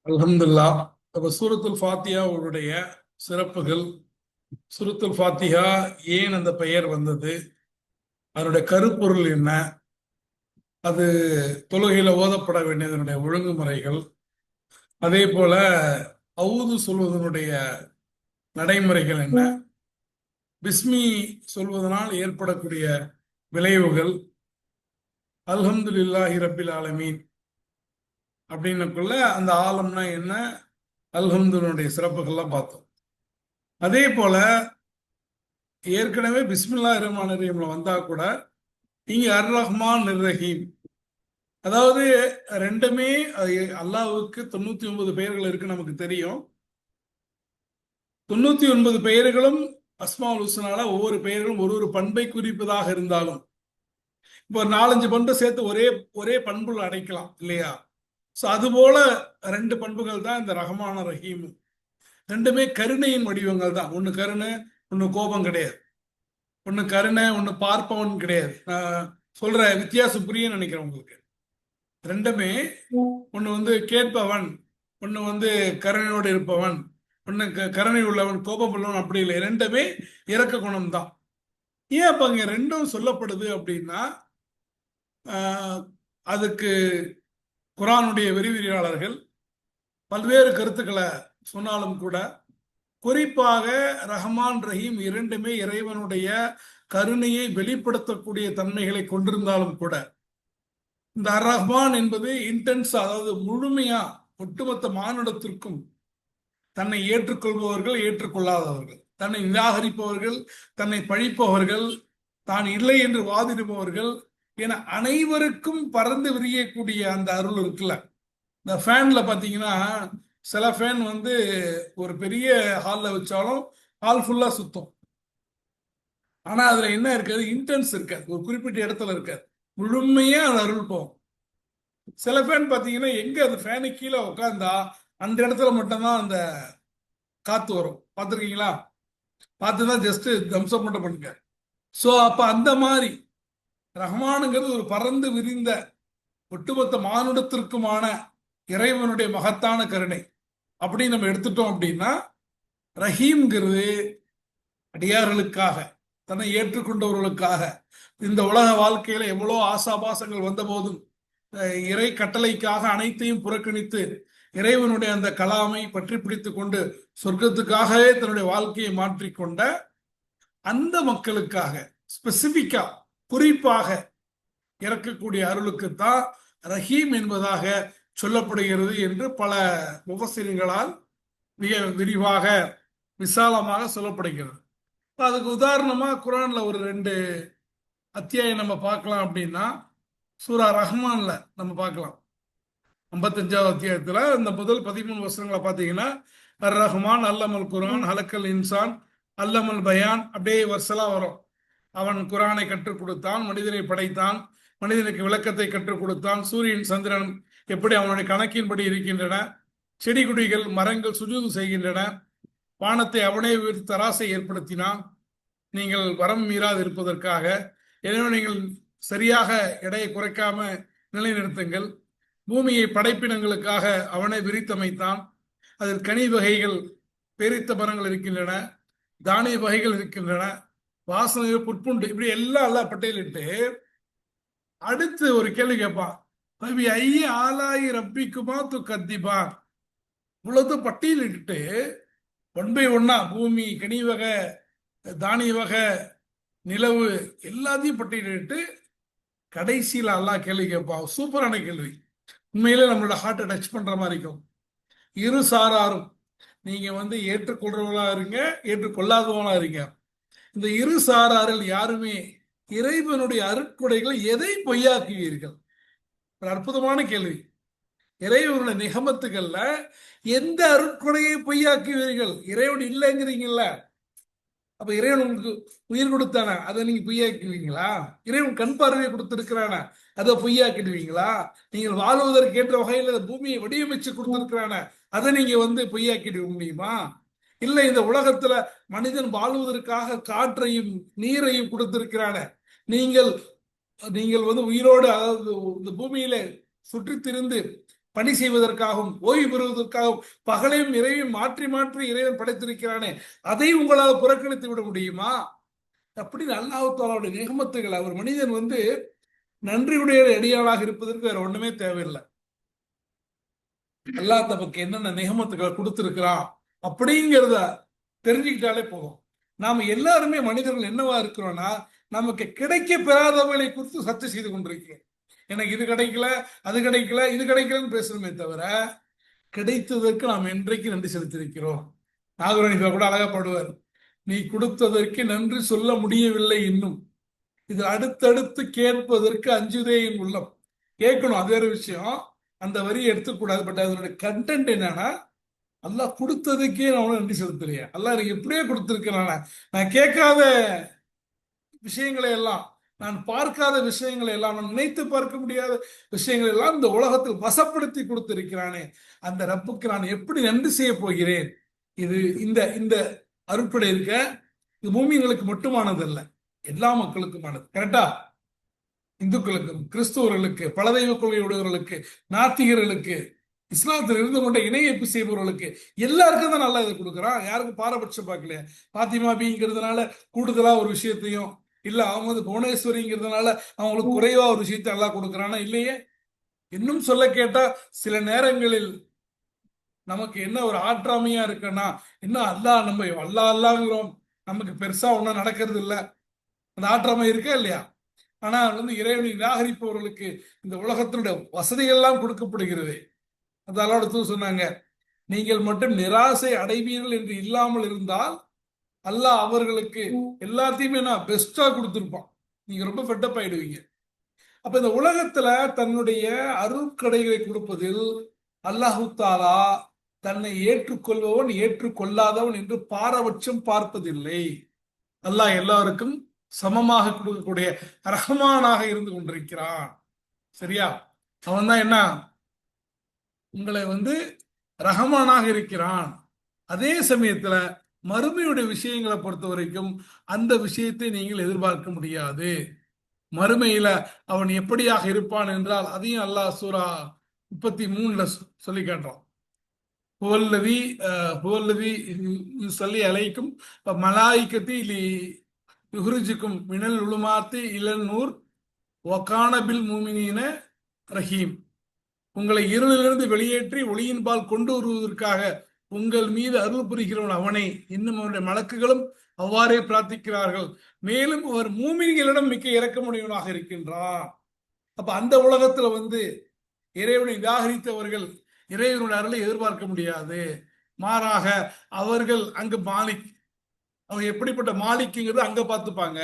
அல்ஹம்துலில்லாஹ். அப்ப சூரத்துல் ஃபாத்தியாவுடைய சிறப்புகள், சூரத்துல் ஃபாத்திஹா ஏன் அந்த பெயர் வந்தது, அதனுடைய கருப்பொருள் என்ன, அது தொழுகையில ஓதப்பட வேண்டியதனுடைய ஒழுங்குமுறைகள், அதே போல அவுது சொல்வதனுடைய நடைமுறைகள் என்ன, பிஸ்மி சொல்வதனால் ஏற்படக்கூடிய விளைவுகள், அல்ஹம்துலில்லாஹி ரப்பில் ஆலமீன் அப்படின்னுக்குள்ள அந்த ஆலம்னா என்ன, அல்ஹம்துனுடைய சிறப்புகள்லாம் பார்த்தோம். அதே போல ஏற்கனவே பிஸ்மில்லாஹிர் ரஹ்மானிர் ரஹீம்ல வந்தா கூட இங்க அர் ரஹ்மான் ரஹீம், அதாவது ரெண்டுமே அல்லாஹ்வுக்கு 99 பெயர்கள் இருக்கு நமக்கு தெரியும். 99 பெயர்களும் அஸ்மாவுல் ஹுஸ்னால ஒவ்வொரு பெயர்களும் ஒரு ஒரு பண்பை குறிப்பதாக இருந்தாலும் இப்போ 4-5 பண்பை சேர்த்து ஒரே ஒரே பண்புகள் அடைக்கலாம் இல்லையா? ஸோ அதுபோல ரெண்டு பண்புகள் தான் இந்த ரஹ்மான ரஹீம். ரெண்டுமே கருணையின் வடிவங்கள் தான். ஒன்று கருணை, ஒன்று கோபம் கிடையாது. ஒன்று கருணை, ஒன்று பார்ப்பவன் கிடையாது. நான் சொல்ற வித்தியாசம் புரிய நினைக்கிறேன் உங்களுக்கு. ரெண்டுமே ஒன்று வந்து கேட்பவன், ஒன்று வந்து கருணையோடு இருப்பவன், ஒன்று கருணை உள்ளவன், கோபம் உள்ளவன், அப்படி இல்லை. ரெண்டுமே இறக்க குணம் தான். ஏன் அப்ப அங்க ரெண்டும் சொல்லப்படுது அப்படின்னா, அதுக்கு குரானுடைய விரிவிரியாளர்கள் பல்வேறு கருத்துக்களை சொன்னாலும் கூட, குறிப்பாக ரஹ்மான் ரஹீம் இரண்டுமே இறைவனுடைய கருணையை வெளிப்படுத்தக்கூடிய தன்மைகளை கொண்டிருந்தாலும் கூட, இந்த அர் ரஹ்மான் என்பது இன்டென்ஸ், அதாவது முழுமையா ஒட்டுமொத்த மானுடத்திற்கும் தன்னை ஏற்றுக்கொள்பவர்கள், ஏற்றுக்கொள்ளாதவர்கள், தன்னை நிராகரிப்பவர்கள், தன்னை பழிப்பவர்கள், தான் இல்லை என்று வாதிடுபவர்கள் என அனைவருக்கும் பறந்து விரியக்கூடிய அந்த அருள் இருக்குல்ல. இந்த ஃபேன்ல பாத்தீங்கன்னா, சில ஃபேன் வந்து ஒரு பெரிய ஹால்ல வச்சாலும் ஹால் ஃபுல்லா சுத்தும். ஆனா அதுல என்ன இருக்காது, இன்டென்ஸ் இருக்காது, ஒரு குறிப்பிட்ட இடத்துல இருக்காது, முழுமையா அது அருள் போகும். சில ஃபேன் பாத்தீங்கன்னா, எங்க அந்த ஃபேனு கீழே உட்காந்தா அந்த இடத்துல மட்டும்தான் அந்த காத்து வரும். பார்த்துருக்கீங்களா? பார்த்துதான் ஜஸ்ட் தம்ஸ்அப் மட்டும் பண்ணுங்க. ஸோ அப்ப அந்த மாதிரி ரஹ்மானுங்கிறது ஒரு பறந்து விரிந்த ஒட்டுமொத்த மானுடத்திற்குமான இறைவனுடைய மகத்தான கருணை அப்படின்னு நம்ம எடுத்துட்டோம் அப்படின்னா, ரஹீம்ங்கிறது அடியார்களுக்காக, தன்னை ஏற்றுக்கொண்டவர்களுக்காக, இந்த உலக வாழ்க்கையில எவ்வளோ ஆசாபாசங்கள் வந்த போதும் இறை கட்டளைக்காக அனைத்தையும் புறக்கணித்து இறைவனுடைய அந்த கலாமை பற்றி பிடித்து கொண்டு சொர்க்கத்துக்காகவே தன்னுடைய வாழ்க்கையை மாற்றிக்கொண்ட அந்த மக்களுக்காக ஸ்பெசிபிக்கா, குறிப்பாக இறக்கக்கூடிய அருளுக்குத்தான் ரஹீம் என்பதாக சொல்லப்படுகிறது என்று பல முஃபஸ்ஸிரீன்களால் மிக விரிவாக விசாலமாக சொல்லப்படுகிறது. அதுக்கு உதாரணமா குரான்ல ஒரு 2 அத்தியாயம் நம்ம பார்க்கலாம். அப்படின்னா சூரா ரஹ்மான்ல நம்ம பார்க்கலாம். 55வது அத்தியாயத்துல இந்த முதல் 13 வசனங்களை பார்த்தீங்கன்னா, அர் ரஹ்மான் அல்லமல் குரான் ஹலக்கல் இன்சான் அல்லமல் பயான், அப்படியே வருஷலா வரும். அவன் குரானை கற்றுக் கொடுத்தான், மனிதனை படைத்தான், மனிதனுக்கு விளக்கத்தை கற்றுக் கொடுத்தான், சூரியன் சந்திரன் எப்படி அவனுடைய கணக்கின்படி இருக்கின்றன, செடி கொடிகள் மரங்கள் சுஜூது செய்கின்றன, வானத்தை அவனே உயர்த்தி தராசை ஏற்படுத்தினான் நீங்கள் வரம் மீறாது இருப்பதற்காக, எனவே நீங்கள் சரியாக எடையை குறைக்காம நிலைநிறுத்துங்கள், பூமியை படைப்பினங்களுக்காக அவனை விரித்தமைத்தான், அதில் கனி வகைகள் பேரித்த மரங்கள் இருக்கின்றன, தானிய வகைகள் இருக்கின்றன, வாசனை புட்புண்டு, இப்படி எல்லாம் பட்டியலிட்டு அடுத்து ஒரு கேள்வி கேட்பான். ஐய ஆலாயி ரப்பிக்குமா து கத்திபான், இவ்வளவு பட்டியலிட்டு 1 by 1 பூமி, கனி வகை, தானிய வகை, நிலவு எல்லாத்தையும் பட்டியலிட்டு கடைசியில் அல்லாஹ் கேள்வி கேட்பான். சூப்பரான கேள்வி, உண்மையிலே நம்மளோட ஹார்ட்டை டச் பண்ற மாதிரி இருக்கும். இரு சாராரும், நீங்க வந்து ஏற்றுக்கொள்றவங்களா இருங்க, ஏற்றுக்கொள்ளாதவங்களா இருங்க. இந்த இரு சாராரில் யாருமே இறைவனுடைய அருட்கொடைகளை எதை பொய்யாக்குவீர்கள்? ஒரு அற்புதமான கேள்வி. இறைவனுடைய நிகமத்துகள்ல எந்த அருட்கொடையை பொய்யாக்குவீர்கள்? இறைவன் இல்லைங்கிறீங்கல்ல, அப்ப இறைவன் உங்களுக்கு உயிர் கொடுத்தானா, அதை நீங்க பொய்யாக்குவீங்களா? இறைவன் கண் பார்வையை கொடுத்திருக்கிறானா, அதை பொய்யாக்கிடுவீங்களா? நீங்கள் வாழ்வதற்கு ஏற்ற வகையில் பூமியை வடிவமைச்சு கொடுத்திருக்கிறான, அதை நீங்க வந்து பொய்யாக்கிட முடியுமா? இல்லை, இந்த உலகத்துல மனிதன் வாழ்வதற்காக காற்றையும் நீரையும் கொடுத்திருக்கிறான, நீங்கள் நீங்கள் வந்து உயிரோடு, அதாவது இந்த பூமியில சுற்றி திரிந்து பணி செய்வதற்காகவும் ஓய்வு பெறுவதற்காகவும் பகலையும் இறைவையும் மாற்றி மாற்றி இறைவன் படைத்திருக்கிறானே, அதை உங்களால் புறக்கணித்து விட முடியுமா? அப்படின்னு அல்லாஹ் தஆலாவுடைய நிகமத்துகள். அவர் மனிதன் நன்றியுடைய அடியாளாக இருப்பதற்கு வேற ஒண்ணுமே தேவையில்லை. அல்லாஹ் நமக்கு என்னென்ன நிகமத்துக்களை கொடுத்திருக்கிறான் அப்படிங்கிறத தெரிஞ்சுக்கிட்டாலே போதும். நாம எல்லாருமே மனிதர்கள் என்னவா இருக்கிறோம்னா, நமக்கு கிடைக்க பெறாதவர்களை குறித்து சர்ச்சை செய்து கொண்டிருக்கிறோம். எனக்கு இது கிடைக்கல, அது கிடைக்கல, இது கிடைக்கலன்னு பேசுறோமே தவிர, கிடைத்ததற்கு நாம் என்றைக்கு நன்றி செலுத்தியிருக்கிறோம்? நாகரணிகள் கூட அழகா பாடுவார், நீ கொடுத்ததற்கு நன்றி சொல்ல முடியவில்லை இன்னும், இது அடுத்தடுத்து கேட்பதற்கு அஞ்சுதே என் உள்ளம். கேட்கணும், அது வேற விஷயம், அந்த வரியை எடுத்துக்கூடாது. பட் அதனுடைய கண்டென்ட் என்னன்னா, அல்லாஹ் கொடுத்ததுக்கே நான் நன்றி செலுத்தலையா? அல்லாஹ் எனக்கு எப்படியே கொடுத்திருக்கிறான, நான் கேட்காத விஷயங்களை எல்லாம், நான் பார்க்காத விஷயங்களை எல்லாம், நான் நினைத்து பார்க்க முடியாத விஷயங்களை எல்லாம் இந்த உலகத்தில் வசப்படுத்தி கொடுத்திருக்கிறானே, அந்த ரப்புக்கு நான் எப்படி நன்றி செய்ய போகிறேன்? இது இந்த இந்த அருட்படை இருக்க, இது மூமின்களுக்கு மட்டுமானது அல்ல, எல்லா மக்களுக்குமானது. கரெக்டா? இந்துக்களுக்கும் கிறிஸ்துவர்களுக்கு, பல தெய்வ கொள்கையுடையவர்களுக்கு, நாத்திகர்களுக்கு, இஸ்லாத்தில் இருந்து கொண்ட இணையப்பு செய்பவர்களுக்கு எல்லாருக்கும் தான் நல்லா இதை கொடுக்குறான். யாருக்கும் பாரபட்சம் பார்க்கலையா? பாத்திமா பிங்கிறதுனால கூடுதலா ஒரு விஷயத்தையும், இல்ல அவங்க புவனேஸ்வரிங்கிறதுனால அவங்களுக்கு குறைவா ஒரு விஷயத்தை நல்லா கொடுக்குறானா? இல்லையே. இன்னும் சொல்ல கேட்டா, சில நேரங்களில் நமக்கு என்ன ஒரு ஆற்றாமையா இருக்குன்னா, இன்னும் நம்ம அல்லாங்கிறோம், நமக்கு பெருசா ஒன்றும் நடக்கிறது இல்லை, அந்த ஆற்றாமை இருக்கா இல்லையா? ஆனா இறைவனை நிராகரிப்பவர்களுக்கு இந்த உலகத்தினுடைய வசதிகள்லாம் கொடுக்கப்படுகிறது. அதோட சொன்னாங்க, நீங்கள் மட்டும் நிராசை அடைவீர்கள் என்று இல்லாமல் இருந்தால் அல்லாஹ் அவர்களுக்கு எல்லாத்தையுமே நான் பெஸ்டா கொடுத்திருப்பான். நீங்க ரொம்ப ஃபெட்டப் ஆயிடுவீங்க. அப்ப இந்த உலகத்துல தன்னுடைய அருட்கடைகளை கொடுப்பதில் அல்லாஹு தாலா தன்னை ஏற்றுக்கொள்பவன் ஏற்றுக்கொள்ளாதவன் என்று பாரபட்சம் பார்ப்பதில்லை. அல்லாஹ் எல்லாருக்கும் சமமாக கொடுக்கக்கூடிய ரஹ்மானாக இருந்து கொண்டிருக்கிறான். சரியா? அவன் தான் என்ன, உங்களை ரஹ்மானாக இருக்கிறான். அதே சமயத்துல மறுமையுடைய விஷயங்களை பொறுத்த வரைக்கும் அந்த விஷயத்தை நீங்கள் எதிர்பார்க்க முடியாது. மறுமையில அவன் எப்படியாக இருப்பான் என்றால் அதையும் அல்லாஹ் சூரா 33 சொல்லி காட்டுறான். சொல்லி அழைக்கும் மலாய்க்கத்தி யுஹ்ரிஜுக்கும் மினல் உலுமாத்தி இளநூர் ஒகானபில் மூமினீன ரஹீம். உங்களை இருளிலிருந்து வெளியேற்றி ஒளியின்பால் கொண்டு வருவதற்காக உங்கள் மீது அருள் புரிகிறவன் அவனை. இன்னும் அவருடைய மலக்குகளும் அவ்வாறே பிரார்த்திக்கிறார்கள். மேலும் அவர் மூமின்களிடம் மிக்க இறக்கமுடையவனாக இருக்கின்றார். அப்ப அந்த உலகத்துல இறைவனை நிராகரித்தவர்கள் இறைவனுடைய அருளை எதிர்பார்க்க முடியாது. மாறாக அவர்கள் அங்கு மாலிக், அவங்க எப்படிப்பட்ட மாலிக்குங்கிறது அங்க பார்த்துப்பாங்க.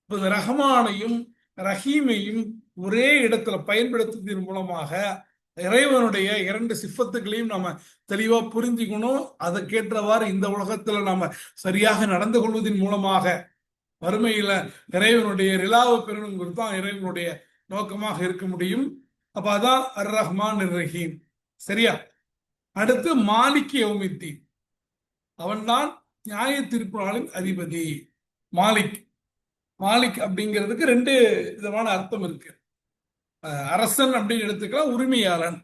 இப்ப ரஹ்மானையும் ரஹீமையும் ஒரே இடத்துல பயன்படுத்துவதன் மூலமாக இறைவனுடைய இரண்டு சிஃபத்துகளையும் நாம தெளிவா புரிஞ்சுக்கணும். அதற்கேற்றவாறு இந்த உலகத்துல நாம சரியாக நடந்து கொள்வதன் மூலமாக வறுமையில இறைவனுடைய ரிலாவை பெறணுங்கிறது தான் இறைவனுடைய நோக்கமாக இருக்க முடியும். அப்ப அதான் அர் ரஹ்மான் ரஹீம். சரியா? அடுத்து மாலிக் யௌமித்தீன், அவன்தான் நியாய தீர்ப்பு நாளின் அதிபதி. மாலிக் மாலிக் அப்படிங்கிறதுக்கு ரெண்டு விதமான அர்த்தம் இருக்கு. அரசன் அப்படின்னு எடுத்துக்கலாம், உரிமையாளன்,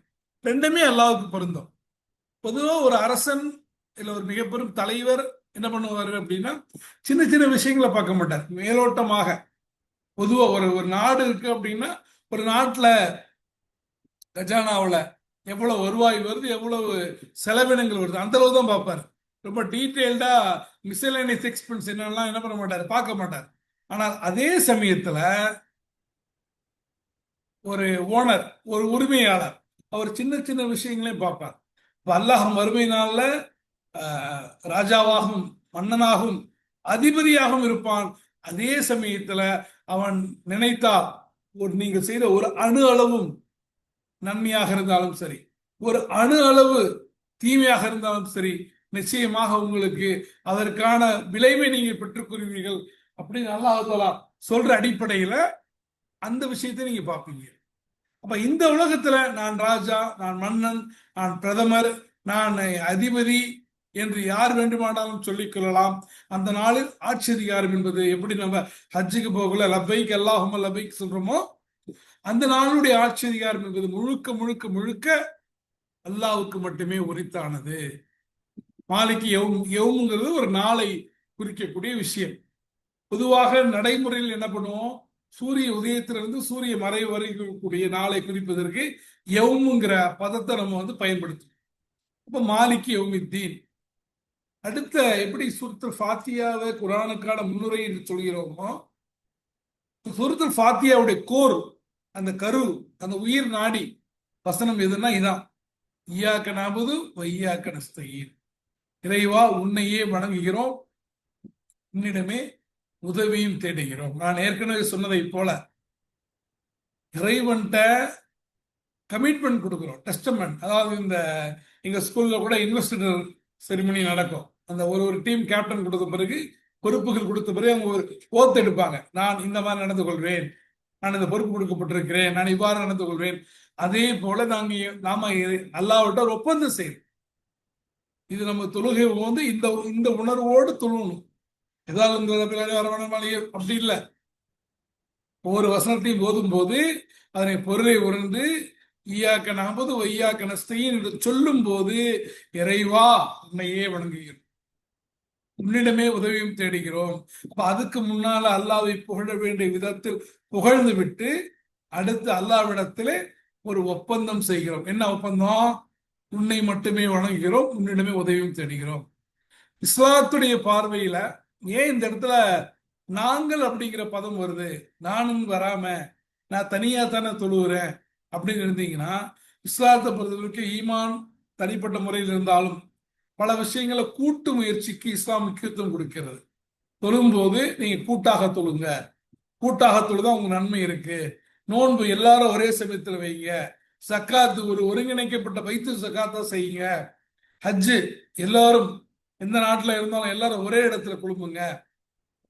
ரெண்டுமே அல்லாஹ்வுக்கு பொருந்தும். பொதுவா ஒரு அரசன் இல்ல ஒரு மிக பெரும் தலைவர் என்ன பண்ணுவாரு அப்படின்னா, சின்ன சின்ன விஷயங்களை பார்க்க மாட்டார். மேலோட்டமாக பொதுவா ஒரு நாடு இருக்கு அப்படின்னா, ஒரு நாட்டுல கஜானாவுல எவ்வளவு வருவாய் வருது, எவ்வளவு செலவினங்கள் வருது, அந்த அளவு தான் பார்ப்பாரு. ரொம்ப டீட்டெயில்டா மிஸ்செலேனியஸ் எக்ஸ்பென்ஸ் என்னெல்லாம் என்ன பண்ண மாட்டாரு, பார்க்க மாட்டார். ஆனால் அதே சமயத்துல ஒரு ஓனர், ஒரு உரிமையாளர், அவர் சின்ன சின்ன விஷயங்களையும் பார்ப்பார். அல்லாஹ் மறுமை நாள்ல ராஜாவாகவும் மன்னனாகவும் அதிபதியாகவும் இருப்பான். அதே சமயத்துல அவன் நினைத்தால் நீங்க செய்த ஒரு அணு அளவும் நன்மையாக இருந்தாலும் சரி, ஒரு அணு அளவு தீமையாக இருந்தாலும் சரி, நிச்சயமாக உங்களுக்கு அதற்கான விளைவை நீங்க பெற்றுக்கொள்வீர்கள் அப்படின்னு அல்லாஹ் தஆலா சொல்ற அடிப்படையில அந்த விஷயத்தை நீங்க பார்ப்பீங்க. அப்ப இந்த உலகத்துல நான் ராஜா, நான் மன்னன், நான் பிரதமர், நான் அதிபதி என்று யார் வேண்டுமானாலும் சொல்லிக் கொள்ளலாம். அந்த நாளில் ஆட்சி அதிகாரம் என்பது எப்படி நம்ம ஹஜ்ஜுக்கு போகல லபைக் அல்லாஹும்ம லபைக் சொல்றோமோ, அந்த நாளுடைய ஆட்சி அதிகாரம் என்பது முழுக்க முழுக்க முழுக்க அல்லாஹ்வுக்கு மட்டுமே உரித்தானது. மாலிக்கு யௌமுங்கிறது ஒரு நாளை குறிக்கக்கூடிய விஷயம். பொதுவாக நடைமுறையில் என்ன பண்ணுவோம், சூரிய உதயத்திலிருந்து சூரிய மறைவு வரைக்கும் கூடிய நாளை குறிப்பதற்கு யௌமுங்கிற பதத்தை நம்ம பயன்படுத்தும். அப்ப மாலிக்கு யௌமித்தீன். அடுத்த எப்படி சூரத்துல் ஃபாத்தியாவை குரானுக்கான முன்னுரை என்று சொல்கிறோமோ, சூரத்துல் ஃபாத்தியாவுடைய கோர், அந்த கரு, அந்த உயிர் நாடி வசனம் எதுன்னா இதான், இய்யாக நஅபுது வ இய்யாக நஸ்தஈன். இறைவா உன்னையே வணங்குகிறோம், உன்னிடமே உதவியும் தேடுகிறோம். நான் ஏற்கனவே சொன்னதை போல இறைவன்ட்ட கமிட்மெண்ட் கொடுக்கிறோம், டெஸ்டமெண்ட். அதாவது இந்த எங்க ஸ்கூல்ல கூட இன்வெஸ்டர் செரிமனி நடக்கும். அந்த ஒரு டீம் கேப்டன் கொடுத்த பிறகு, பொறுப்புகள் கொடுத்த பிறகு அவங்க ஒரு ஓத்து எடுப்பாங்க. நான் இந்த மாதிரி நடந்து கொள்வேன், நான் இந்த பொறுப்பு கொடுக்கப்பட்டிருக்கிறேன், நான் இவ்வாறு நடந்து கொள்வேன். அதே போல நாம அல்லாஹ்விட்ட ஒரு ஒப்பந்தம் செய்யணும். இது நம்ம தொழுகை இந்த இந்த உணர்வோடு தொழுகணும். ஏதாவது அப்படி இல்லை. ஒவ்வொரு வசனத்தையும் போதும் போது அதனை பொருளை உணர்ந்து ஈயாக்க நஅபுது வ ஈயாக நஸ்தஈன் என்று சொல்லும் போது, இறைவா உன்னையே வணங்குகிறோம், உன்னிடமே உதவியும் தேடுகிறோம். அப்ப அதுக்கு முன்னால அல்லாஹ்வை புகழ வேண்டிய விதத்தில் புகழ்ந்து விட்டு அடுத்து அல்லாஹ்விடத்திலே ஒரு ஒப்பந்தம் செய்கிறோம். என்ன ஒப்பந்தம்? உன்னை மட்டுமே வணங்குகிறோம், உன்னிடமே உதவியும் தேடுகிறோம். இஸ்லாத்துடைய பார்வையில ஏன் இந்த இடத்துல நாங்கள் அப்படிங்கிற பதம் வருது? நானும் வராம நான் தனியா தானே தொழுகிறேன் அப்படின்னு இருந்தீங்கன்னா, இஸ்லாத்தை பொறுத்தவரைக்கும் ஈமான் தனிப்பட்ட முறையில் இருந்தாலும் பல விஷயங்களை கூட்டு முயற்சிக்கு இஸ்லாம் முக்கியத்துவம் கொடுக்கிறது. தொழும்போது நீங்க கூட்டாக தொழுங்க, கூட்டாக தொழுதான் உங்க நன்மை இருக்கு. நோன்பு எல்லாரும் ஒரே சமயத்தில் வைங்க, சக்காத்து ஒரு ஒருங்கிணைக்கப்பட்ட வைத்து சக்காத்தா செய்யுங்க, ஹஜ்ஜு எல்லாரும் எந்த நாட்டில் இருந்தாலும் எல்லாரும் ஒரே இடத்துல குழும்புங்க.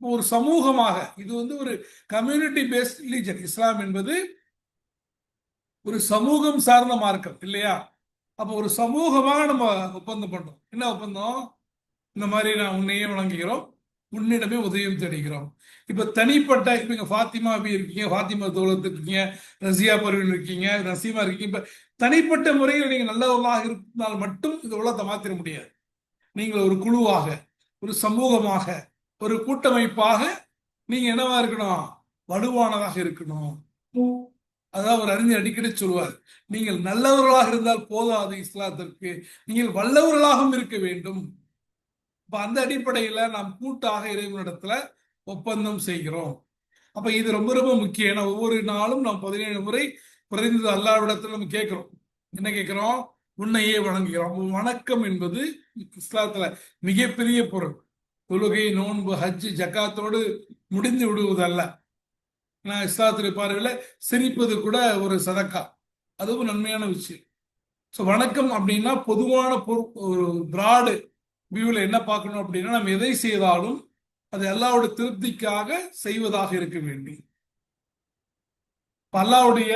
ஒரு சமூகமாக, இது ஒரு கம்யூனிட்டி பேஸ்ட் ரிலிஜன். இஸ்லாம் என்பது ஒரு சமூகம் சார்ந்த மார்க்கம் இல்லையா? அப்போ ஒரு சமூகமாக நம்ம ஒப்பந்தம் பண்றோம். என்ன ஒப்பந்தம்? இந்த மாதிரி நான் உன்னையே வணங்குகிறோம், உன்னிடமே உதவியும் தேடுகிறோம். இப்ப தனிப்பட்ட, இப்ப இங்க ஃபாத்திமா இருக்கீங்க, ஃபாத்திமா தௌலத் இருக்கீங்க, ரசியா பர்வீன் இருக்கீங்க, நசீமா இருக்கீங்க. இப்ப தனிப்பட்ட முறையில் நீங்க நல்லவர்களாக இருந்தால் மட்டும் இந்த உலகத்தை மாத்திர முடியாது. நீங்கள் ஒரு குழுவாக, ஒரு சமூகமாக, ஒரு கூட்டமைப்பாக நீங்க என்னவா இருக்கணும்? வலுவானதாக இருக்கணும். அதான் ஒரு அறிஞர் அடிக்கடி சொல்லுவார், நீங்கள் நல்லவர்களாக இருந்தால் போதாது இஸ்லாத்திற்கு, நீங்கள் வல்லவர்களாகவும் இருக்க வேண்டும். அப்ப அந்த அடிப்படையில நாம் கூட்டாக இறைவனிடத்துல ஒப்பந்தம் செய்கிறோம். அப்ப இது ரொம்ப ரொம்ப முக்கியம். ஏன்னா ஒவ்வொரு நாளும் நாம் 17 முறை குறைந்தது அல்லாஹ்விடத்துல நம்ம கேட்கிறோம். என்ன கேட்கிறோம்? உன்னையே வணங்குகிறோம். வணக்கம் என்பது இஸ்லாத்துல மிகப்பெரிய பொருள். தொழுகை, நோன்பு, ஹஜ்ஜு, ஜக்காத்தோடு முடிந்து விடுவதல்ல. நான் இஸ்லாத்துடைய பார்வையில சிரிப்பது கூட ஒரு சதக்கா, அதுவும் நன்மையான விஷயம். ஸோ வணக்கம் அப்படின்னா பொதுவான ஒரு பிராடு வியூல என்ன பார்க்கணும் அப்படின்னா, நம்ம எதை செய்தாலும் அது அல்லாஹ்வுடைய திருப்திக்காக செய்வதாக இருக்க வேண்டும். அல்லாஹ்வுடைய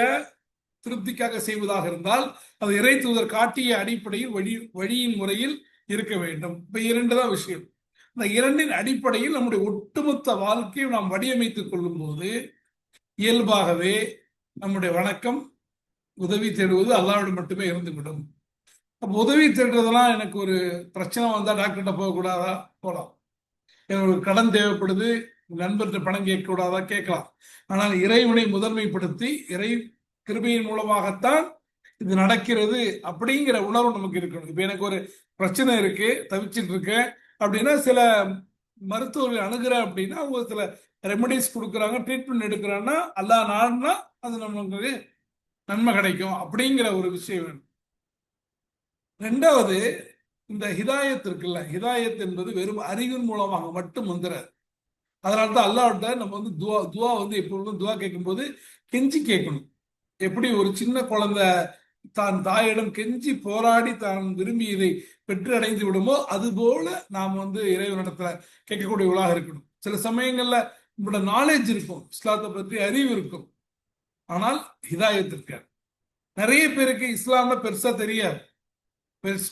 திருப்திக்காக செய்வதாக இருந்தால் அது இறை தூதர் காட்டிய அடிப்படையில் வழியின் முறையில் இருக்க வேண்டும். இப்ப இரண்டு தான் விஷயம். இந்த இரண்டின் அடிப்படையில் நம்முடைய ஒட்டுமொத்த வாழ்க்கையை நாம் வடிவமைத்துக் கொள்ளும் போது இயல்பாகவே நம்முடைய வணக்கம், உதவி தேடுவது அல்லாஹ்விடம் மட்டுமே இருந்துவிடும். அப்போ உதவி தேடுறதெல்லாம், எனக்கு ஒரு பிரச்சனை வந்தா டாக்டர்கிட்ட போகக்கூடாதா? போகலாம். எனக்கு ஒரு கடன் தேவைப்படுது, நண்பர்கிட்ட பணம் கேட்கக்கூடாதா? கேட்கலாம். ஆனால் இறைவனை முதன்மைப்படுத்தி இறை கிருபையின் மூலமாகத்தான் இது நடக்கிறது அப்படிங்கிற உணர்வு நமக்கு இருக்கணும். இப்ப எனக்கு ஒரு பிரச்சனை இருக்கு, தவிச்சிட்டு இருக்கேன் அப்படின்னா, சில மருத்துவர்கள் அணுகிற அப்படின்னா அவங்க சில ரெமடிஸ் கொடுக்குறாங்க, ட்ரீட்மெண்ட் எடுக்கிறாங்கன்னா அல்லாஹ் நாடுனா அது நமக்கு நன்மை கிடைக்கும் அப்படிங்கிற ஒரு விஷயம் வேணும். ரெண்டாவது, இந்த ஹிதாயத் இருக்குல்ல, ஹிதாயத் என்பது வெறும் அறிவின் மூலமாக மட்டும் வந்துடாது. அதனால்தான் அல்லாஹ்விட்ட நம்ம துவா எப்பொழுதும் துவா கேட்கும்போது கெஞ்சி கேட்கணும். எப்படி ஒரு சின்ன குழந்தை தான் தாயிடம் கெஞ்சி போராடி தான் விரும்பியதை பெற்று அடைந்து விடுமோ, அது போல நாம் இறைவனிடத்துல கேட்கக்கூடியவர்களாக இருக்கணும். சில சமயங்கள்ல நம்மளோட நாலேஜ் இருக்கும், இஸ்லாத்தை பற்றி அறிவு இருக்கும், ஆனால் ஹிதாயத் இருக்காது. நிறைய பேருக்கு இஸ்லாம்ல பெருசா தெரியாது.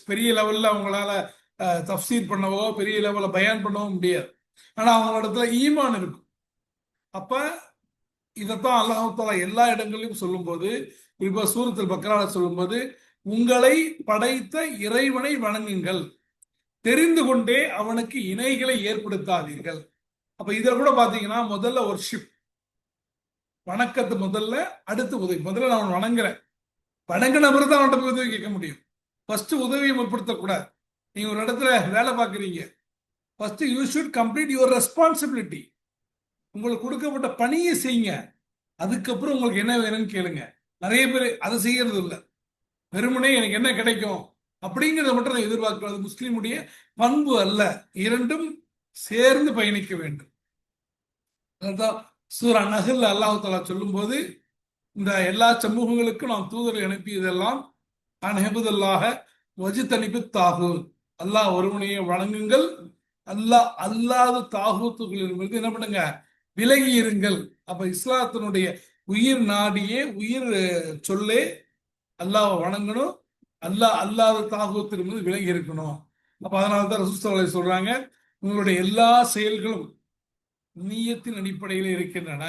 பெரிய லெவல்ல அவங்களால தஃப்சீர் பண்ணவோ பெரிய லெவல்ல பயான் பண்ணவோ முடியாது. ஆனா அவங்களிடத்துல ஈமான் இருக்கும். அப்ப இதைத்தான் அல்லாஹ் தஆலா எல்லா இடங்களிலும் சொல்லும் போது, குறிப்பா சூரத்துல் பக்ரால சொல்லும் போது, உங்களை படைத்த இறைவனை வணங்குங்கள், தெரிந்து கொண்டே அவனுக்கு இணைகளை ஏற்படுத்தாதீர்கள். அப்ப இதுல கூட பாத்தீங்கன்னா முதல்ல ஒர்ஷிப், வணக்கத்து முதல்ல, அடுத்து உதவி. முதல்ல நான் அவன் வணங்குறேன், வணங்கின பிறகு தான் அவன்கிட்ட போய் உதவி கேட்க முடியும். ஃபர்ஸ்ட் உதவியை முற்படுத்தக்கூடாது. நீங்க ஒரு இடத்துல வேலை பார்க்குறீங்க, first you should complete your responsibility. உங்களுக்கு கொடுக்கப்பட்ட பணியை செய்யுங்க, அதுக்கப்புறம் உங்களுக்கு என்ன வேணும்னு கேளுங்க. நிறைய பேர் அதை செய்யறது இல்லை, வெறுமனே எனக்கு என்ன கிடைக்கும் அப்படிங்கிறத மட்டும் நான் எதிர்பார்க்கிறது முஸ்லீமுடைய பண்பு அல்ல. இரண்டும் சேர்ந்து பயணிக்க வேண்டும். அதுதான் சூரா நஹ்ல் அல்லாஹ் தஆலா சொல்லும் போது, இந்த எல்லா சமூகங்களுக்கும் நாம் தூதரை அனுப்பியதெல்லாம் அன்ஹபுதல்லாஹ வஜ்தனிபு தாகூத், அல்லாஹ் ஒருவனையே வணங்குங்கள், அல்லாஹ் அல்லாத தாகூத்துகளிலிருந்து என்ன பண்ணுங்க, விலகி இருங்கள். அப்ப இஸ்லாத்தினுடைய உயிர் நாடியே, உயிர் சொல்லே அல்லாஹ் வணங்கணும், அல்லாஹ் அல்லாத தாகூத்திலிருந்து விலகி இருக்கணும். அப்ப அதனாலதான் ரசூல் ஸல்லல்லாஹு அலைஹி வஸல்லம் சொல்றாங்க, உங்களுடைய எல்லா செயல்களும் நீயத்தின் அடிப்படையில் இருக்கின்றன.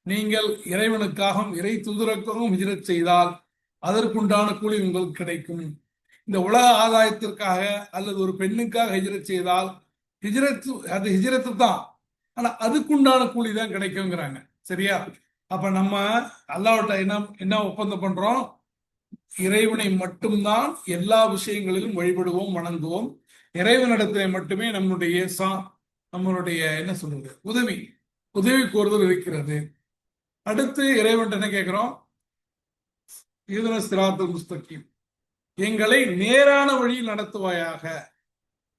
நீங்கள் இறைவனுக்காகவும் இறை தூதருக்காகவும் ஹிஜ்ரத் செய்தால் அதற்குண்டான கூலி உங்களுக்கு கிடைக்கும். இந்த உலக ஆதாயத்திற்காக அல்லது ஒரு பெண்ணுக்காக ஹிஜ்ரத் செய்தால் அது ஹிஜ்ரத்து தான், ஆனா அதுக்குண்டான கூலி தான் கிடைக்குங்கிறாங்க. சரியா? அப்ப நம்ம அல்லாஹ்விட்ட என்ன ஒப்பந்தம் பண்றோம்? இறைவனை மட்டும்தான் எல்லா விஷயங்களிலும் வழிபடுவோம், வணங்குவோம். இறைவனிடத்திலே மட்டுமே நம்மளுடைய என்ன சொல்றது, உதவி கோருதல் இருக்கிறது. அடுத்து இறைவன் என்ன கேட்கிறோம்? இஹ்தின ஸிராத்தல் முஸ்தகீம், எங்களை நேரான வழியில் நடத்துவாயாக.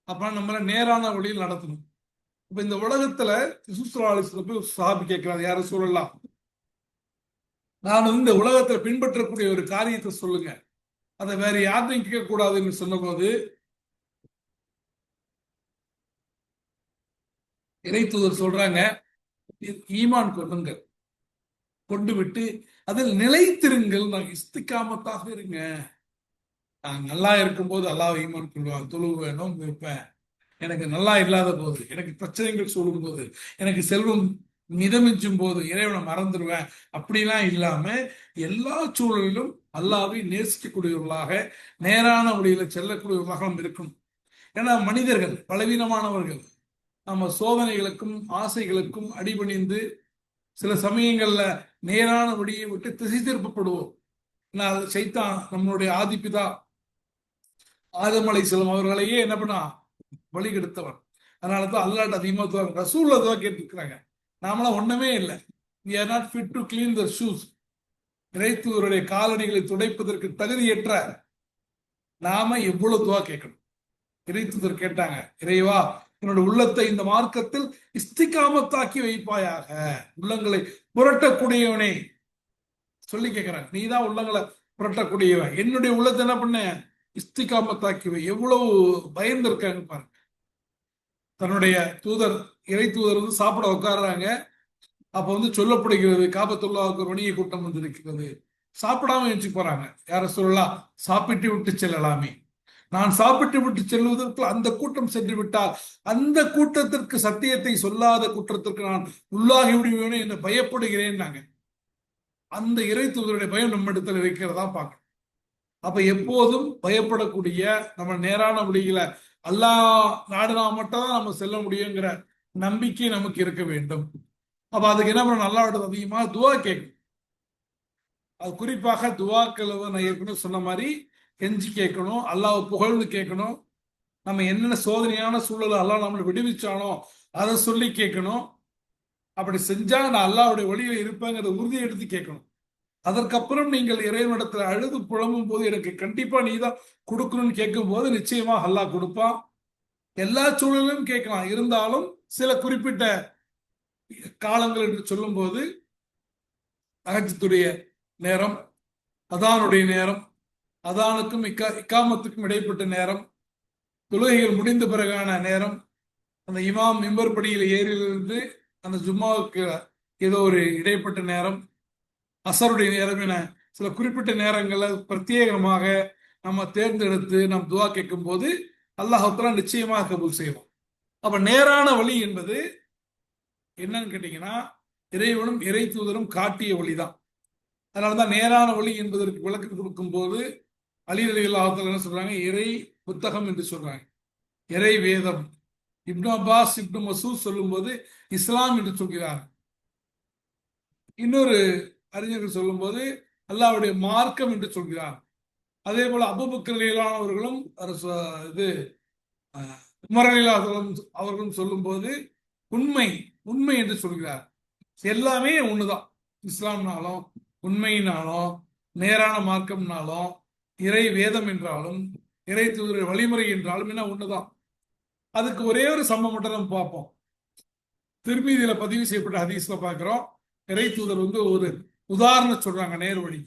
அப்ப நம்மள நேரான வழியில் நடத்தணும். இப்ப இந்த உலகத்துல சாபி கேட்கிறாரு, யாரும் சொல்லலாம், நான் இந்த உலகத்துல பின்பற்றக்கூடிய ஒரு காரியத்தை சொல்லுங்க, அதை வேற யாரையும் கேட்க கூடாதுன்னு சொன்ன போது இறை தூதர் சொல்றாங்க, ஈமான் கொள்ளுங்கள், கொண்டு விட்டு அதில் நிலைத்திருங்கள், நான் இஸ்திகாமத்தாக இருங்க. நான் நல்லா இருக்கும் போது அல்லாஹ் ஈமான் கொள்வான், தொழுவு வேணும் இருப்பேன். எனக்கு நல்லா இல்லாத போது, எனக்கு பிரச்சனைகள் சொல்லும் போது, எனக்கு செல்வம் மிதமிச்சும் போது இறைவனை மறந்துடுவேன். அப்படிலாம் இல்லாம எல்லா சூழலிலும் அல்லாஹ்வை நேசிக்கக்கூடியவர்களாக, நேரான வழியில செல்லக்கூடியவர்களாக நம்ம இருக்கணும். ஏன்னா மனிதர்கள் பலவீனமானவர்கள், நம்ம சோதனைகளுக்கும் ஆசைகளுக்கும் அடிபணிந்து சில சமயங்கள்ல நேரான வழியை விட்டு திசை திருப்பப்படுவோம். சைத்தான் நம்மளுடைய ஆதிப்பிதா ஆதம் அலைஹிஸ்ஸலாம் அவர்களையே என்ன பண்ணா, வழி கெடுத்தவன். அதனாலதான் அல்லாஹ்ட்ட அதிகமா ரசூலுல்லாஹ் துஆ கேட்டிருக்கிறாங்க. நாமெல்லாம் ஒண்ணுமே இல்லை, we are not fit to clean their shoes. இறைத்தூதருடைய காலணிகளை துடைப்பதற்கு தகுதியற்ற நாம எவ்வளவு துஆ கேட்கணும். இறைத்தூதர் கேட்டாங்க, இறைவா என்னோட உள்ளத்தை இந்த மார்க்கத்தில் இஸ்திகாமத்தாக்கி வைப்பாயாக, உள்ளங்களை புரட்டக்கூடியவனே சொல்லி கேட்கிறாங்க. நீதான் உள்ளங்களை புரட்டக்கூடியவன், என்னுடைய உள்ளத்தை என்ன பண்ண, இஸ்திகாமத்தாக்கி வை. எவ்வளவு பயந்து இருக்காங்க பாருங்க. தன்னுடைய இறை தூதர் சாப்பிட உட்கார்றாங்க. அப்ப சொல்லப்படுகிறது, காபத்துல்லாவுக்கு ஒரு வணிக கூட்டம் இருக்கிறது. சாப்பிடாம எழுச்சி போறாங்க. யார சொல்லலாம், சாப்பிட்டு விட்டு செல்லலாமே. நான் சாப்பிட்டு விட்டு செல்வதற்கு அந்த கூட்டம் சென்று விட்டால் அந்த கூட்டத்திற்கு சத்தியத்தை சொல்லாத குற்றத்திற்கு நான் உள்ளாகி விடுவேன் என்று பயப்படுகிறேன். அந்த இறை தூதருடைய பயம் நம்ம இடத்துல இருக்கிறதா பார்க்கணும். அப்ப எப்போதும் பயப்படக்கூடிய, நம்ம நேரான வழியில அல்லாஹ் நாடுனா மட்டும் தான் நம்ம செல்ல முடியுங்கிற நம்பிக்கை நமக்கு இருக்க வேண்டும். அப்ப அதுக்கு என்ன பண்ண, அல்லாஹ்விட அதிகமா துவா கேட்கணும். அது குறிப்பாக துவாக்கள் நான் ஏற்கனவே சொன்ன மாதிரி கெஞ்சி கேட்கணும், அல்லாஹ் புகழ்ந்து கேட்கணும். நம்ம என்னென்ன சோதனையான சூழல் அல்லாஹ் நம்மளை விடுவிச்சானோ அதை சொல்லி கேட்கணும். அப்படி செஞ்சா நான் அல்லாஹ்வுடைய வழியில இருப்பேங்கிற உறுதி எடுத்து கேட்கணும். அதற்கப்புறம் நீங்கள் இறைவனிடத்துல அழுது புலம்பும் போது எனக்கு கண்டிப்பா நீ தான் கொடுக்கணும்னு கேட்கும் போது நிச்சயமா அல்லாஹ் கொடுப்பான். எல்லா சூழலும் கேட்கலாம். இருந்தாலும் சில குறிப்பிட்ட காலங்கள் என்று சொல்லும் போது தஹஜ்ஜுடைய நேரம், அதானுடைய நேரம், அதானுக்கும் இக்காமத்துக்கும் இடைப்பட்ட நேரம், தொழுகைகள் முடிந்த பிறகான நேரம், அந்த இமாம் மிம்பர் படியில் ஏறிலிருந்து அந்த ஜும்மாவுக்கு ஏதோ ஒரு இடைப்பட்ட நேரம், அசருடைய நேரம் என சில குறிப்பிட்ட நேரங்களை பிரத்யேகமாக நம்ம தேர்ந்தெடுத்து நாம் துவா கேட்கும் போது அல்லாஹ் நிச்சயமாக கபூல் செய்வோம். அப்ப நேரான வழி என்பது என்னன்னு கேட்டீங்கன்னா, இறைவனும் இறை தூதரும் காட்டிய வழிதான். அதனாலதான் நேரான வழி என்பதற்கு விளக்கம் கொடுக்கும் போது அலி ரலியல்லாஹு தஆலா என்ன சொல்றாங்க? இறை புத்தகம் என்று சொல்றாங்க, இறை வேதம். இப்னு அப்பாஸ், இப்னு மசூத் சொல்லும்போது இஸ்லாம் என்று சொல்கிறார். இன்னொரு அறிஞர்கள் சொல்லும்போது அல்லாஹ்வுடைய மார்க்கம் என்று சொல்கிறார். அதே போல அபூபக்கர் ரலியல்லாஹு அவர்களும் இது உமர் ரலியல்லாஹு அவர்களும் சொல்லும்போது உண்மை உண்மை என்று சொல்கிறார். எல்லாமே ஒண்ணுதான். இஸ்லாம்னாலும் உண்மையினாலும் நேரான மார்க்கம்னாலும் இறை வேதம் என்றாலும் இறை தூதர் வழிமுறை என்றாலும் என்ன ஒண்ணுதான். அதுக்கு ஒரே ஒரு சம்பவம் மட்டும் நம்ம பார்ப்போம். திருமீதியில பதிவு செய்யப்பட்ட ஹதீஸ்ல பார்க்கிறோம், இறை தூதர் ஒரு உதாரணம் சொல்றாங்க. நேர் வழி,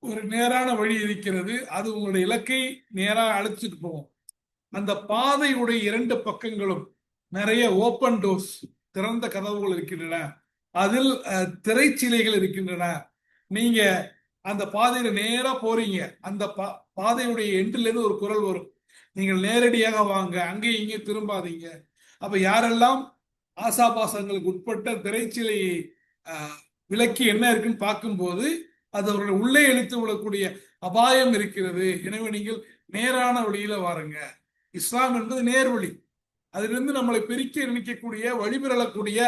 ஒரு நேரான வழி இருக்கிறது, அது உங்களுடைய இலக்கை நேராக அழைச்சிட்டு போகும். அந்த பாதையுடைய இரண்டு பக்கங்களும் நிறைய ஓப்பன் டோர்ஸ், திறந்த கதவுகள் இருக்கின்றன, அதில் திரைச்சிலைகள் இருக்கின்றன. நீங்க அந்த பாதையில நேரா போறீங்க, அந்த பாதையுடைய எண்டில இருந்து ஒரு குரல் வரும், நீங்கள் நேரடியாக வாங்க, அங்கேயும் இங்கே திரும்பாதீங்க. அப்ப யாரெல்லாம் ஆசாபாசங்களுக்கு உட்பட்ட திரைச்சிலை விலக்கி என்ன இருக்குன்னு பார்க்கும்போது அது அவர்கள் உள்ளே இழுத்து விடக்கூடிய அபாயம் இருக்கிறது. எனவே நீங்கள் நேரான வழியில வாருங்க. இஸ்லாம் என்பது நேர்வழி. அதிலிருந்து நம்மளை பிரிக்க நினைக்கக்கூடிய, வழிபிரளக்கூடிய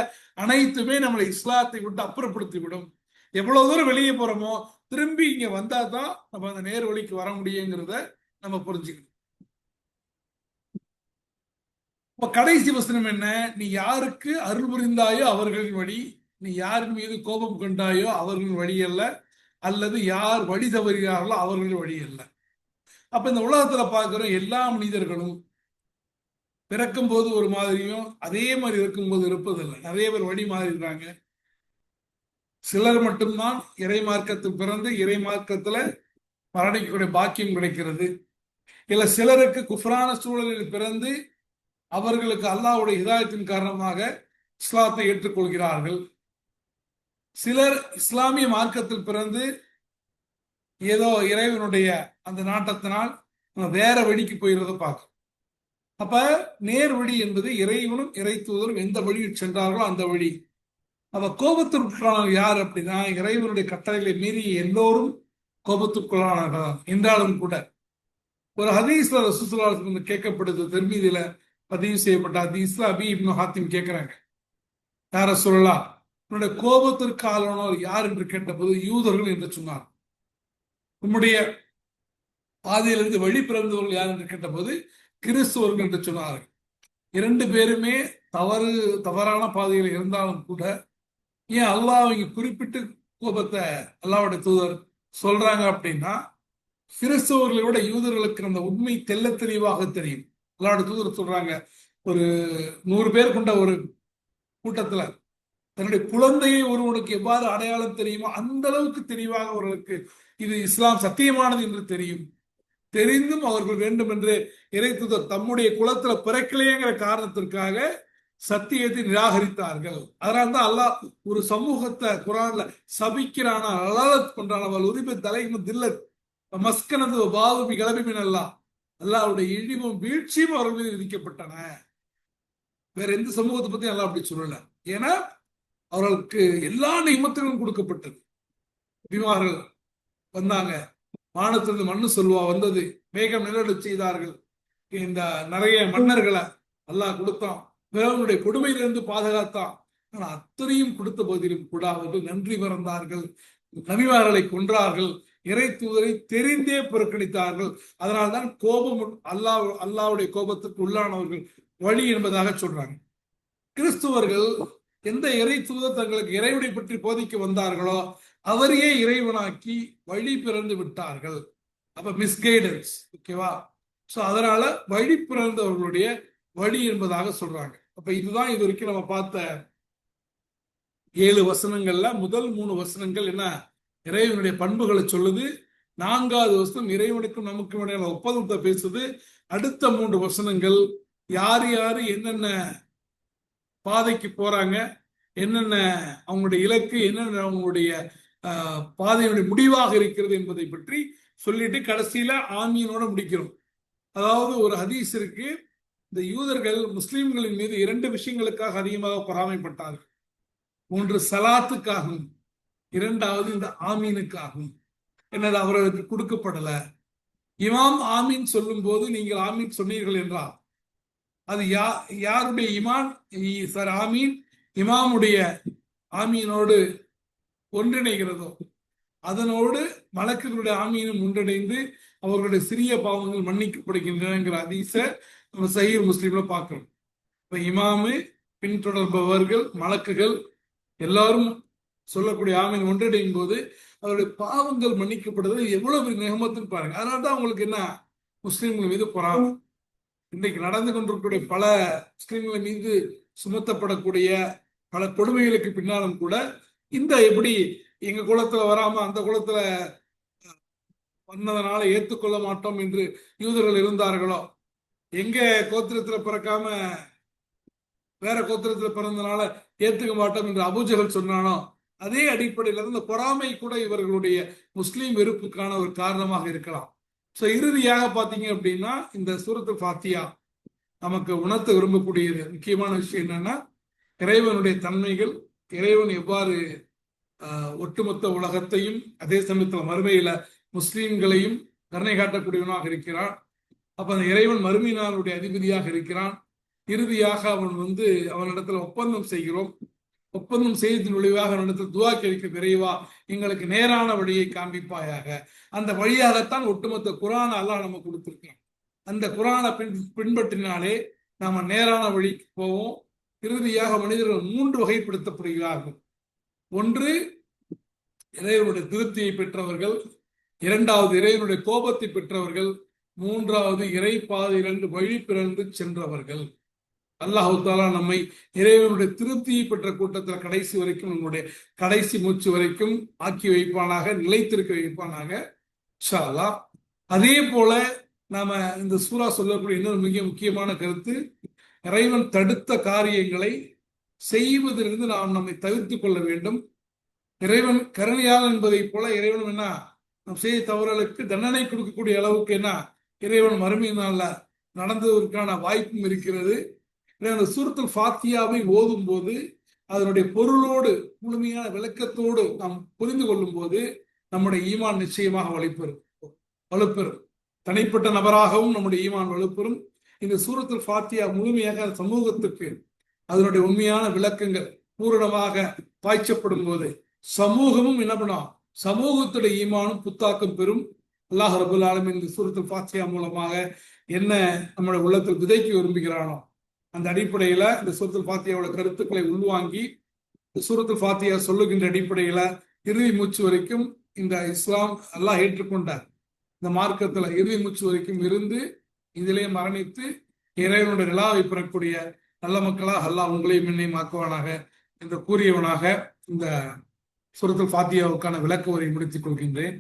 அனைத்துமே நம்மளை இஸ்லாத்தை விட்டு அப்புறப்படுத்தி விடும். எவ்வளவு தூரம் வெளியே போறோமோ திரும்பி இங்க வந்தா தான் நம்ம அந்த நேர் வழிக்கு வர முடியுங்கிறத நம்ம புரிஞ்சுக்கணும். இப்ப கடைசி வசனம் என்ன? நீ யாருக்கு அருள் புரிந்தாயோ அவர்களின் வழி, நீ யாரின் மீது கோபம் கொண்டாயோ அவர்களின் வழி அல்ல, அல்லது யார் வழி தவறுகிறார்களோ அவர்களின் வழி அல்ல. அப்ப இந்த உலகத்துல பார்க்கிறோம், எல்லா மனிதர்களும் பிறக்கும் போது ஒரு மாதிரியும் அதே மாதிரி இருக்கும்போது இருப்பதில்லை. நிறைய பேர் வழி மாறி இருக்காங்க. சிலர் மட்டும்தான் இறை மார்க்கத்தில் பிறந்து இறை மார்க்கத்துல மரணிக்கக்கூடிய பாக்கியம் கிடைக்கிறது. இல்ல சிலருக்கு குஃப்ரான சூழலில் பிறந்து அவர்களுக்கு அல்லாஹ்வுடைய ஹிதாயத்தின் காரணமாக இஸ்லாத்தை ஏற்றுக்கொள்கிறார்கள். சிலர் இஸ்லாமிய மார்க்கத்தில் பிறந்து ஏதோ இறைவனுடைய அந்த நாட்டத்தினால் வேற வழிக்கு போயிருந்த பார்க்கும். அப்ப நேர் வழி என்பது இறைவனும் இறை தூதரும் எந்த வழியில் சென்றார்களோ அந்த வழி. அவ கோபத்திற்குள்ளானவர் யார் அப்படின்னா, இறைவனுடைய கட்டளைகளை மீறி எல்லோரும் கோபத்திற்குள்ளானார்கள். என்றாலும் கூட ஒரு ஹதீஸ்ல ரசூலுல்லாஹி கேட்கப்படுது, திருமீதியில பதிவு செய்யப்பட்ட ஹதீஸ்ல அபி இப்னு ஹாத்திம் கேட்கிறாங்க, யார சொல்லலாம், உன்னுடைய கோபத்திற்கு ஆளானவர் யார் என்று கேட்டபோது யூதர்கள் என்று சொன்னார். உம்முடைய பாதையிலிருந்து வழி பிறந்தவர்கள் யார் என்று கேட்டபோது கிறிஸ்துவர்கள் என்று சொன்னார்கள். இரண்டு பேருமே தவறான பாதையில் இருந்தாலும் கூட ஏன் அல்லாஹ் இங்க குறிப்பிட்டு கோபத்தை அல்லாஹ்வுடைய தூதர் சொல்றாங்க அப்படின்னா, கிறிஸ்தவர்களை விட யூதர்களுக்கு அந்த உண்மை தெள்ள தெளிவாக தெரியும். அல்லாஹ்வுடைய தூதர் சொல்றாங்க, ஒரு 100 பேர் கொண்ட ஒரு கூட்டத்துல தன்னுடைய குழந்தையை ஒருவனுக்கு எவ்வாறு அடையாளம் தெரியுமோ அந்த அளவுக்கு தெளிவாக அவர்களுக்கு இது இஸ்லாம் சத்தியமானது என்று தெரியும். தெரிந்தும் அவர்கள் வேண்டும் என்று இறை தூதர் தம்முடைய குலத்துல பிறக்கலையேங்கிற காரணத்திற்காக சத்தியத்தை நிராகரித்தார்கள். அதனால்தான் அல்லாஹ் ஒரு சமூகத்தை குரான்ல சபிக்கிறானா, அலாலத் பண்றான, உரிமை தலைமும் தில்லத் மஸ்கனது பாதுமி கிளம்பின் அல்லாஹ், அல்லாஹ்வுடைய இழிவும் வீழ்ச்சியும் அவர்கள் மீது விதிக்கப்பட்டன. வேற எந்த சமூகத்தை பத்தி அல்லாஹ் அப்படி சொல்லல. ஏன்னா அவர்களுக்கு எல்லா நியமத்துகளும் கொடுக்கப்பட்டது. நபிமார்கள் வந்தாங்க, வானத்திலிருந்து மண்ணு சொல்வா வந்தது, மேகம் நிழல் செய்தார்கள், இந்த நிறைய மன்னர்களை அல்லாஹ் கொடுத்தான், பிறவனுடைய கொடுமையிலிருந்து பாதுகாத்தான். ஆனா அத்தனையும் கொடுத்த போதிலும் கூட அவர்கள் நன்றி மறந்தார்கள், நபிமார்களை கொன்றார்கள், இறை தூதரை தெரிந்தே புறக்கணித்தார்கள். அதனால்தான் கோபம் அல்லாஹ்வுடைய கோபத்துக்கு உள்ளானவர்கள் வழி என்பதாக சொல்றாங்க. கிறிஸ்துவர்கள் எந்த இறை தூதர் தங்களுக்கு இறைவனை பற்றி போதிக்க வந்தார்களோ அவரையே இறைவனாக்கி வழி பிறந்து விட்டார்கள். அப்ப மிஸ்கைடன்ஸ், ஓகேவா? சோ அதனால வழி பிறந்தவர்களுடைய வழி என்பதாக சொல்றாங்க. அப்ப இதுதான் இது வரைக்கும் நம்ம பார்த்த 7 வசனங்கள்ல முதல் 3 வசனங்கள் என்ன, இறைவனுடைய பண்புகளை சொல்லுது. 4வது வசனம் இறைவனுக்கும் நமக்கும் இடையில ஒப்பந்தத்தை பேசுது. அடுத்த 3 வசனங்கள் யார் யாரு என்னென்ன பாதைக்கு போறாங்க, என்னென்ன அவங்களுடைய இலக்கு, என்னென்ன அவங்களுடைய பாதையுடைய முடிவாக இருக்கிறது என்பதை பற்றி சொல்லிட்டு கடைசியில ஆமீனோட முடிக்கிறோம். அதாவது ஒரு ஹதீஸ் இருக்கு, இந்த யூதர்கள் முஸ்லிம்களின் மீது 2 விஷயங்களுக்காக அதிகமாக பொறாமைப்பட்டார்கள். ஒன்று சலாத்துக்காகவும், 2வது இந்த ஆமீனுக்காகவும். என்னது அவர்களுக்கு கொடுக்கப்படல. இமாம் ஆமீன் சொல்லும் போது நீங்கள் ஆமீன் சொன்னீர்கள் என்றால் அது யாருடைய இமான் சார் ஆமீன் இமாமுடைய ஆமீனோடு ஒன்றிணைகிறதோ அதனோடு மலக்குகளுடைய ஆமீனும் ஒன்றிணைந்து அவர்களுடைய சிறிய பாவங்கள் மன்னிக்கப்படுகின்றன ஹதீஸ நம்ம சஹீஹ் முஸ்லிம்ல பார்க்கிறோம். இப்ப இமாமு, பின்தொடர்பவர்கள், மலக்குகள் எல்லாரும் சொல்லக்கூடிய ஆமீன் ஒன்றிணையும் போது அவருடைய பாவங்கள் மன்னிக்கப்படுறது எவ்வளவு பெரிய நிகமத்துன்னு பாருங்க. அதனால்தான் அவங்களுக்கு என்ன முஸ்லிம்கள் மீது பொறாமை. இன்றைக்கு நடந்து கொண்டிருக்கக்கூடிய பல முஸ்லிம்கள் மீது சுமத்தப்படக்கூடிய பல கொடுமைகளுக்கு பின்னாலும் கூட இந்த எப்படி எங்க குலத்துல வராம அந்த குலத்துல வந்ததனால ஏற்றுக்கொள்ள மாட்டோம் என்று யூதர்கள் இருந்தார்களோ, எங்க கோத்திரத்துல பிறக்காம வேற கோத்திரத்துல பிறந்தனால ஏத்துக்க மாட்டோம் என்று அபூஜஹல் சொன்னானோ, அதே அடிப்படையில இந்த பொறாமை கூட இவர்களுடைய முஸ்லீம் வெறுப்புக்கான ஒரு காரணமாக இருக்கலாம். ஸோ இறுதியாக பார்த்தீங்க அப்படின்னா இந்த சூரத்துல் ஃபாத்தியா நமக்கு உணர்த்த விரும்பக்கூடிய முக்கியமான விஷயம் என்னன்னா, இறைவனுடைய தன்மைகள், இறைவன் எவ்வாறு ஒட்டுமொத்த உலகத்தையும் அதே சமயத்தில் மறுமையில முஸ்லீம்களையும் கருணை காட்டக்கூடியவனாக இருக்கிறான். அப்ப அந்த இறைவன் மறுமை நாளுடைய அதிபதியாக இருக்கிறான். இறுதியாக அவனிடத்துல ஒப்பந்தம் செய்கிறோம். ஒப்பந்தம் செய்ததின் விளைவாக அவனிடத்தில் துவா கேட்க, விரைவா எங்களுக்கு நேரான வழியை காண்பிப்பாயாக. அந்த வழியாகத்தான் ஒட்டுமொத்த குரான் அல்லாஹ் நம்ம கொடுத்திருக்கோம். அந்த குரானை பின்பற்றினாலே நாம நேரான வழிக்கு போவோம். இறுதியாக மனிதர்கள் 3 வகைப்படுத்தப்படுகிறார்கள். ஒன்று இறைவனுடைய திருப்தியை பெற்றவர்கள், 2வது இறைவனுடைய கோபத்தை பெற்றவர்கள், 3வது இறை பாதையிலிருந்து வழி பிறந்து சென்றவர்கள். அல்லாஹு தாலா நம்மை இறைவனுடைய திருப்தியை பெற்ற கூட்டத்தில் கடைசி வரைக்கும், நம்முடைய கடைசி மூச்சு வரைக்கும் ஆக்கி வைப்பானாக, நிலைத்திருக்க வைப்பானாக இன்ஷா அல்லாஹ். அதே போல நாம இந்த சூரா சொல்லக்கூடிய இன்னொரு மிக முக்கியமான கருத்து, இறைவன் தடுத்த காரியங்களை செய்வதிலிருந்து நாம் நம்மை தவிர்த்து கொள்ள வேண்டும். இறைவன் கருணையாளன் என்பதை போல இறைவன் என்ன நம் செய்த தவறுகளுக்கு தண்டனை கொடுக்கக்கூடிய அளவுக்கு என்ன இறைவன் மறுமை நாள்ல நடந்ததற்கான வாய்ப்பும் இருக்கிறது. அந்த சூரத்துல் ஃபாத்தியாவை ஓதும் போது அதனுடைய பொருளோடு முழுமையான விளக்கத்தோடு நாம் புரிந்து கொள்ளும் போது நம்முடைய ஈமான் நிச்சயமாக வலுப்பெறும். தனிப்பட்ட நபராகவும் நம்முடைய ஈமான் வலுப்பெறும். இந்த சூரத்துல் ஃபாத்தியா முழுமையாக சமூகத்துக்கு அதனுடைய உண்மையான விளக்கங்கள் பூரணமாக பாய்ச்சப்படும் போது சமூகமும் என்ன பண்ணும், சமூகத்துடைய ஈமானும் புத்தாக்கம் பெறும். அல்லாஹ் ரபுல் ஆலமீன் இந்த சூரத்துல் ஃபாத்தியா மூலமாக என்ன நம்முடைய உள்ளத்தில் விதைக்க விரும்புகிறானோ அந்த அடிப்படையில இந்த சூரத்துல் ஃபாத்தியாவோட கருத்துக்களை உள்வாங்கி சூரத்துல் ஃபாத்தியா சொல்லுகின்ற அடிப்படையில இறுதி மூச்சு வரைக்கும் இந்த இஸ்லாம் அல்லாஹ் ஏற்றுக்கொண்ட இந்த மார்க்கத்துல இறுதி மூச்சு வரைக்கும் இருந்து இதிலே மரணித்து இறைவனுடைய நிலாவை பெறக்கூடிய நல்ல மக்களாக அல்லாஹ் உங்களையும் என்னையும் ஆக்குவானாக என்று கூறியவனாக இந்த சூரத்துல் ஃபாத்தியாவுக்கான விளக்க உரையை முடித்துக் கொள்கின்றேன்.